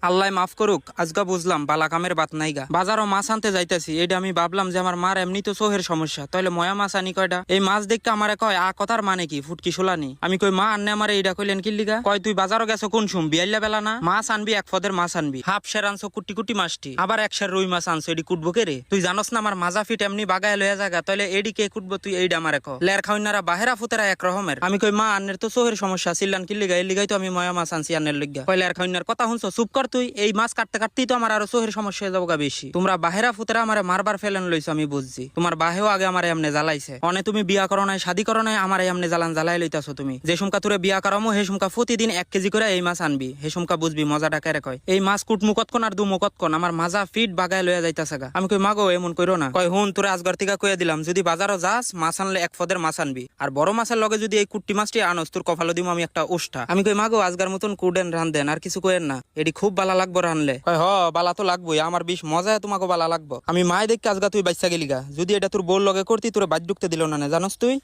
আল্লাহ মাফ করুক, আজকা বুঝলাম বালা কামের বাত নাইগা। বাজারও মাছ আনতে যাইতেছি, এটা আমি ভাবলাম যে আমার মার এমনি তো চোহের সমস্যা, তাহলে ময়া মাছ আনি কয়টা। এই মাছ দেখতে আমারে কয় আ কথার মানে কি ফুটকি সোলানি। আমি কই মা আন্নে আমারে এইটা কইলেন কি লিগা? কয় তুই বাজারও গেছো কোন সুম বিয়াল্লা বেলা না, মাছ আনবি এক ফদের মাছ আনবি, হাফ শের আনছো কুটি কুটি মাছটি, আবার এক শের রুই মাছ আনছো, এডি কুটবো কে রে? তুই জানোস না আমার মাজা ফিট এমনি বাগায় লয়ে জায়গা, তাহলে এডি কে কুটবো তুই? এইটা আমারে ক লের খাওয়ানারা বাহেরা ফুতেরা এক রকমের। আমি কই মা আন্নের তো চোহের সমস্যা, চিল্লান কি লিগা? এই লিগাই তো আমি ময়া মাছ আনছি আন্নের লিগা। কয় লের খাওয়ানার কথা শুনছো, চুপ কর তুই। এই মাছ কাটতে কাটতেই তো আমার আরো চোহের সমস্যা হয়ে যাবো বেশি। তোমরা বাহেরা ফুতেরা আমারে মারবার ফেলেন লইছো, আমি বুঝছি। তোমার বাহেও আগে আমার এমনে জ্বালাইছে, অনে তুমি বিয়া করো নাই শাদি করো নাই, আমার এমনে জ্বালান জ্বালাই লইতাছো তুমি। যে সুমকা তোরে বিয়া করামো হে সুমকা প্রতিদিন 1 কেজি করে এই মাছ আনবি, হে সুমকা বুঝবি মজাটা কেরে কয়। এই মাছ কুট মুকতকন আর দু মুকতকন আমার মাজা ফিট বাগায় লইয়া যাইতাছে গা। আমি কই মাগো এমন কইরো না। কয় হুন তোরে আজগর থেকে কইয়া দিলাম, যদি বাজারও যাস মাছ আনলে 1 ফদের মাছ আনবি, আর বড় মাছের লগে যদি এই কুট্টি মাছটি আনস তোর কপালে দিমু আমি একটা ওষ্ঠা। আমি কই মাগো আজগার মতন কুডেন রান দেন, আর কিছু কইেন না, এডি খুব বালা লাগবো রানলে। কয় হ বালা তো লাগবোই, আমার বিষ মজা তোমাকে বালা লাগবো। আমি মায় দেখে আজগা তুই বাচ্চা গেলি গা, যদি এটা তোর বউর লগে করতি তোরে বাদ ঢুকতে দিল না, জানোস তুই।